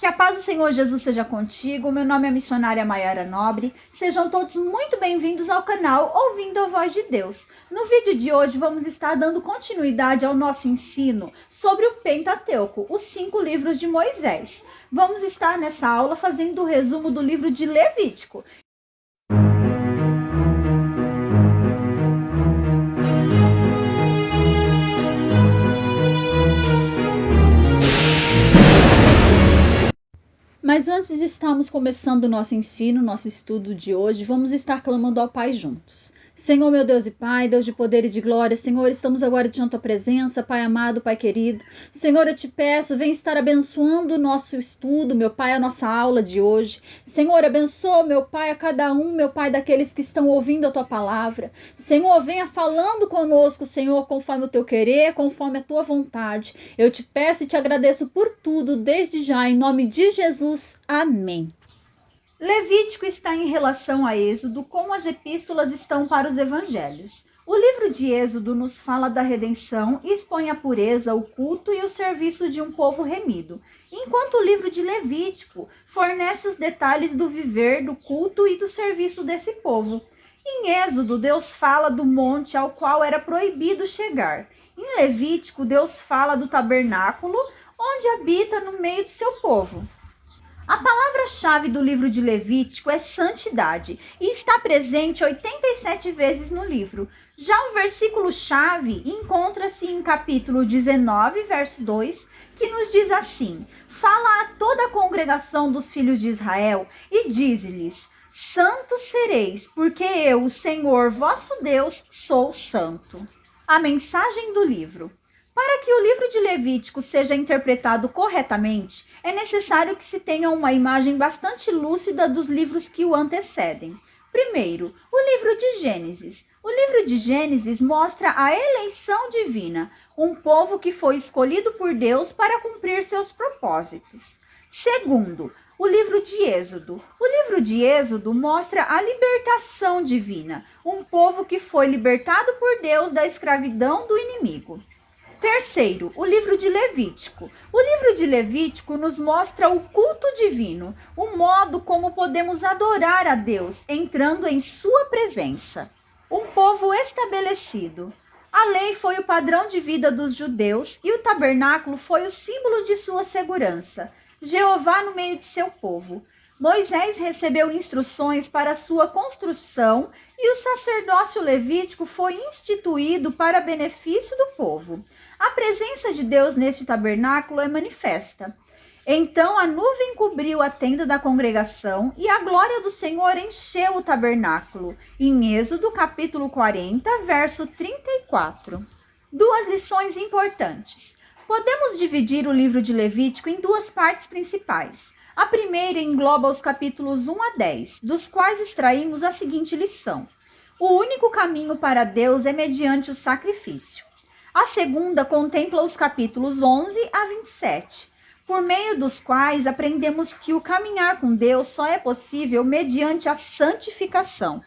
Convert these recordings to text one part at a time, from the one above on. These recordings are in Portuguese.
Que a paz do Senhor Jesus seja contigo. Meu nome é a missionária Maiara Nobre. Sejam todos muito bem-vindos ao canal Ouvindo a Voz de Deus. No vídeo de hoje vamos estar dando continuidade ao nosso ensino sobre o Pentateuco, os 5 livros de Moisés. Vamos estar nessa aula fazendo o resumo do livro de Levítico. Mas antes de estarmos começando o nosso ensino, nosso estudo de hoje, vamos estar clamando ao Pai juntos. Senhor, meu Deus e Pai, Deus de poder e de glória, Senhor, estamos agora diante da tua presença, Pai amado, Pai querido. Senhor, eu te peço, vem estar abençoando o nosso estudo, meu Pai, a nossa aula de hoje. Senhor, abençoa, meu Pai, a cada um, meu Pai, daqueles que estão ouvindo a tua palavra. Senhor, venha falando conosco, Senhor, conforme o teu querer, conforme a tua vontade. Eu te peço e te agradeço por tudo, desde já, em nome de Jesus. Amém. Levítico está em relação a Êxodo, como as epístolas estão para os evangelhos. O livro de Êxodo nos fala da redenção e expõe a pureza, o culto e o serviço de um povo remido, enquanto o livro de Levítico fornece os detalhes do viver, do culto e do serviço desse povo. Em Êxodo, Deus fala do monte ao qual era proibido chegar. Em Levítico, Deus fala do tabernáculo, onde habita no meio do seu povo. A palavra-chave do livro de Levítico é santidade e está presente 87 vezes no livro. Já o versículo-chave encontra-se em capítulo 19, verso 2, que nos diz assim: Fala a toda a congregação dos filhos de Israel e dize-lhes: Santos sereis, porque eu, o Senhor vosso Deus, sou santo. A mensagem do livro. Para que o livro de Levítico seja interpretado corretamente, é necessário que se tenha uma imagem bastante lúcida dos livros que o antecedem. Primeiro, o livro de Gênesis. O livro de Gênesis mostra a eleição divina, um povo que foi escolhido por Deus para cumprir seus propósitos. Segundo, o livro de Êxodo. O livro de Êxodo mostra a libertação divina, um povo que foi libertado por Deus da escravidão do inimigo. Terceiro, o livro de Levítico. O livro de Levítico nos mostra o culto divino, o modo como podemos adorar a Deus, entrando em sua presença. Um povo estabelecido. A lei foi o padrão de vida dos judeus e o tabernáculo foi o símbolo de sua segurança. Jeová no meio de seu povo. Moisés recebeu instruções para sua construção e o sacerdócio levítico foi instituído para benefício do povo. A presença de Deus neste tabernáculo é manifesta. Então a nuvem cobriu a tenda da congregação e a glória do Senhor encheu o tabernáculo. Em Êxodo capítulo 40, verso 34. 2 lições importantes. Podemos dividir o livro de Levítico em 2 partes principais. A primeira engloba os capítulos 1 a 10, dos quais extraímos a seguinte lição: o único caminho para Deus é mediante o sacrifício. A segunda contempla os capítulos 11 a 27, por meio dos quais aprendemos que o caminhar com Deus só é possível mediante a santificação.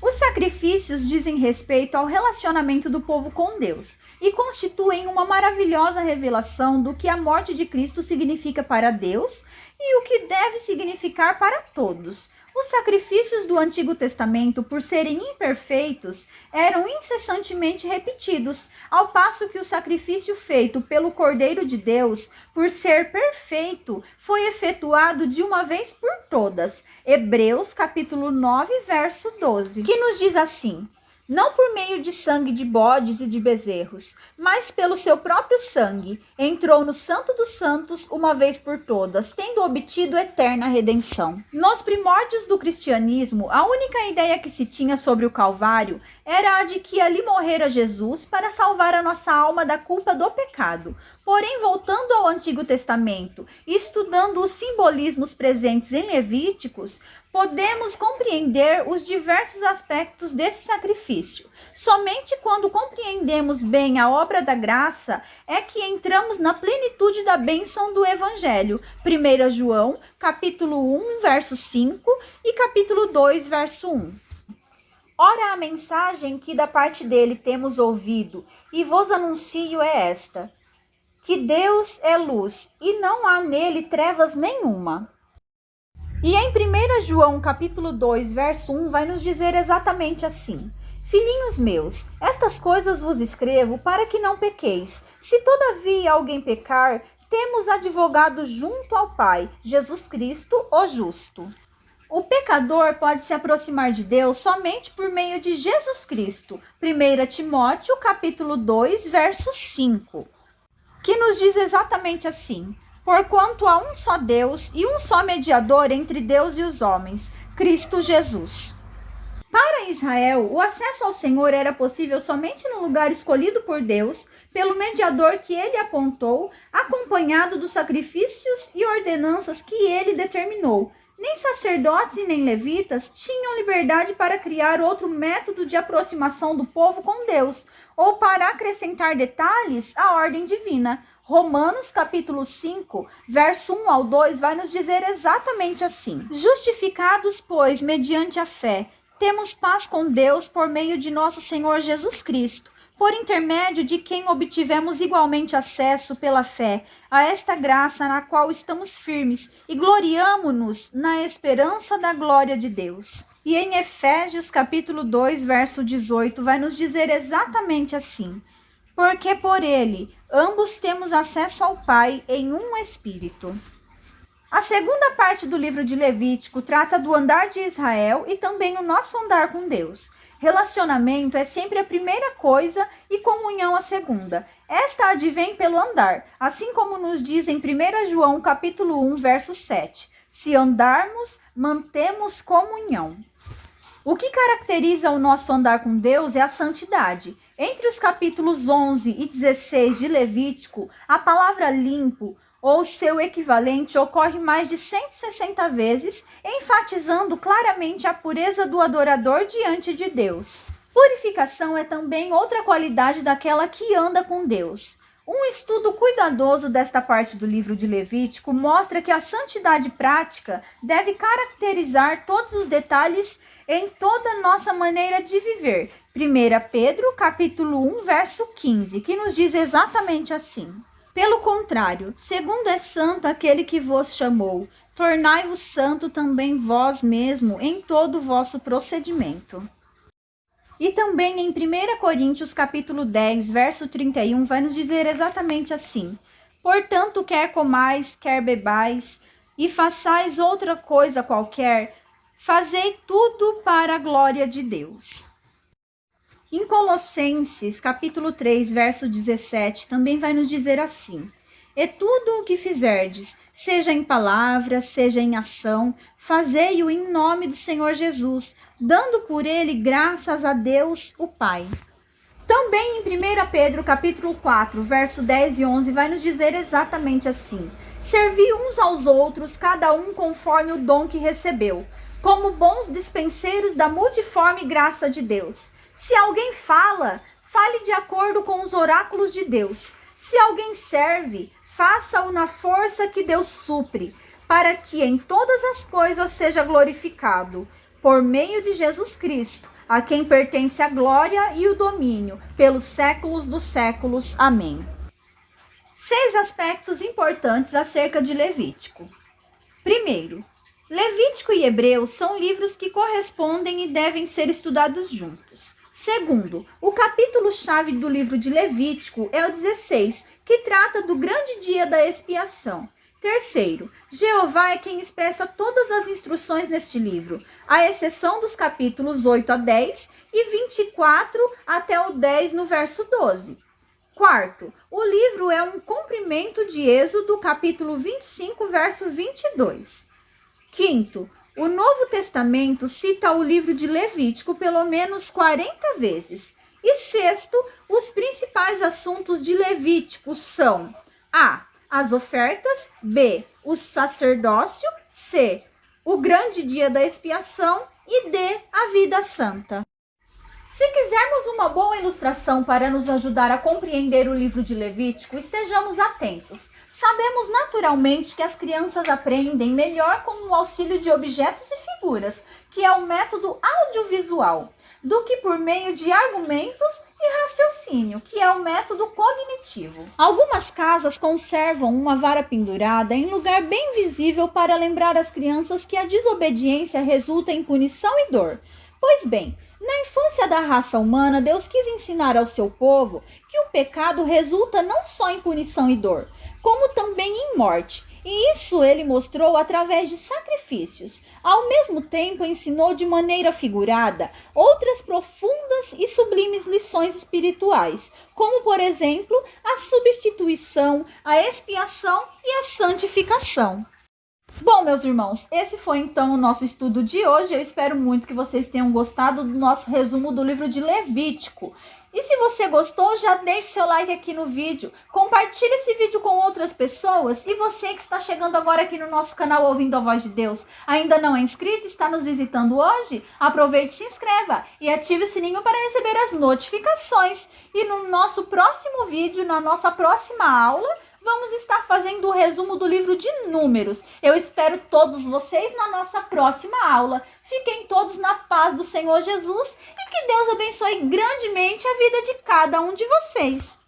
Os sacrifícios dizem respeito ao relacionamento do povo com Deus e constituem uma maravilhosa revelação do que a morte de Cristo significa para Deus e o que deve significar para todos. Os sacrifícios do Antigo Testamento, por serem imperfeitos, eram incessantemente repetidos, ao passo que o sacrifício feito pelo Cordeiro de Deus, por ser perfeito, foi efetuado de uma vez por todas. Hebreus capítulo 9, verso 12, que nos diz assim: não por meio de sangue de bodes e de bezerros, mas pelo seu próprio sangue, entrou no Santo dos Santos uma vez por todas, tendo obtido eterna redenção. Nos primórdios do cristianismo, a única ideia que se tinha sobre o Calvário era a de que ali morrera Jesus para salvar a nossa alma da culpa do pecado. Porém, voltando ao Antigo Testamento e estudando os simbolismos presentes em Levíticos, podemos compreender os diversos aspectos desse sacrifício. Somente quando compreendemos bem a obra da graça é que entramos na plenitude da bênção do Evangelho. 1 João, capítulo 1, verso 5 e capítulo 2, verso 1. Ora, a mensagem que da parte dele temos ouvido e vos anuncio é esta: que Deus é luz e não há nele trevas nenhuma. E em 1 João capítulo 2, verso 1, vai nos dizer exatamente assim: Filhinhos meus, estas coisas vos escrevo para que não pequeis. Se todavia alguém pecar, temos advogado junto ao Pai, Jesus Cristo, o justo. O pecador pode se aproximar de Deus somente por meio de Jesus Cristo. 1 Timóteo capítulo 2, verso 5, que nos diz exatamente assim: Porquanto há um só Deus e um só mediador entre Deus e os homens, Cristo Jesus. Para Israel, o acesso ao Senhor era possível somente no lugar escolhido por Deus, pelo mediador que ele apontou, acompanhado dos sacrifícios e ordenanças que ele determinou. Nem sacerdotes e nem levitas tinham liberdade para criar outro método de aproximação do povo com Deus, ou para acrescentar detalhes à ordem divina. Romanos capítulo 5, verso 1 ao 2 vai nos dizer exatamente assim: Justificados, pois, mediante a fé, temos paz com Deus por meio de nosso Senhor Jesus Cristo, por intermédio de quem obtivemos igualmente acesso pela fé a esta graça na qual estamos firmes e gloriamo-nos na esperança da glória de Deus. E em Efésios capítulo 2, verso 18, vai nos dizer exatamente assim: Porque por ele ambos temos acesso ao Pai em um Espírito. A segunda parte do livro de Levítico trata do andar de Israel e também o nosso andar com Deus. Relacionamento é sempre a primeira coisa e comunhão a segunda. Esta advém pelo andar, assim como nos diz em 1 João capítulo 1, verso 7. Se andarmos, mantemos comunhão. O que caracteriza o nosso andar com Deus é a santidade. Entre os capítulos 11 e 16 de Levítico, a palavra limpo, ou seu equivalente, ocorre mais de 160 vezes, enfatizando claramente a pureza do adorador diante de Deus. Purificação é também outra qualidade daquela que anda com Deus. Um estudo cuidadoso desta parte do livro de Levítico mostra que a santidade prática deve caracterizar todos os detalhes em toda a nossa maneira de viver. 1 Pedro, capítulo 1, verso 15, que nos diz exatamente assim: Pelo contrário, segundo é santo aquele que vos chamou, tornai-vos santo também vós mesmo em todo o vosso procedimento. E também em 1 Coríntios capítulo 10, verso 31, vai nos dizer exatamente assim: Portanto, quer comais, quer bebais, e façais outra coisa qualquer, fazei tudo para a glória de Deus. Em Colossenses capítulo 3, verso 17, também vai nos dizer assim: E tudo o que fizerdes, seja em palavra, seja em ação, fazei-o em nome do Senhor Jesus, dando por ele graças a Deus, o Pai. Também em 1 Pedro capítulo 4, verso 10 e 11, vai nos dizer exatamente assim: Servi uns aos outros, cada um conforme o dom que recebeu, como bons dispenseiros da multiforme graça de Deus. Se alguém fala, fale de acordo com os oráculos de Deus. Se alguém serve, faça-o na força que Deus supre, para que em todas as coisas seja glorificado, por meio de Jesus Cristo, a quem pertence a glória e o domínio, pelos séculos dos séculos. Amém. 6 aspectos importantes acerca de Levítico. Primeiro, Levítico e Hebreus são livros que correspondem e devem ser estudados juntos. Segundo, o capítulo-chave do livro de Levítico é o 16, que trata do grande dia da expiação. Terceiro, Jeová é quem expressa todas as instruções neste livro, à exceção dos capítulos 8 a 10 e 24 até o 10 no verso 12. Quarto, o livro é um cumprimento de Êxodo, capítulo 25, verso 22. Quinto, o Novo Testamento cita o livro de Levítico pelo menos 40 vezes. E sexto, os principais assuntos de Levítico são: A. As ofertas. B. O sacerdócio. C. O grande dia da expiação. E D. A vida santa. Se quisermos uma boa ilustração para nos ajudar a compreender o livro de Levítico, estejamos atentos. Sabemos naturalmente que as crianças aprendem melhor com o auxílio de objetos e figuras, que é o método audiovisual. do que por meio de argumentos e raciocínio, que é o método cognitivo. Algumas casas conservam uma vara pendurada em lugar bem visível para lembrar as crianças que a desobediência resulta em punição e dor. Pois bem, na infância da raça humana, Deus quis ensinar ao seu povo que o pecado resulta não só em punição e dor, como também em morte. E isso ele mostrou através de sacrifícios. Ao mesmo tempo, ensinou de maneira figurada outras profundas e sublimes lições espirituais, como, por exemplo, a substituição, a expiação e a santificação. Bom, meus irmãos, esse foi então o nosso estudo de hoje. Eu espero muito que vocês tenham gostado do nosso resumo do livro de Levítico. E se você gostou, já deixe seu like aqui no vídeo, compartilhe esse vídeo com outras pessoas. E você que está chegando agora aqui no nosso canal Ouvindo a Voz de Deus, ainda não é inscrito, está nos visitando hoje? Aproveite e se inscreva e ative o sininho para receber as notificações. E no nosso próximo vídeo, na nossa próxima aula, vamos estar fazendo o resumo do livro de Números. Eu espero todos vocês na nossa próxima aula. Fiquem todos na paz do Senhor Jesus e que Deus abençoe grandemente a vida de cada um de vocês.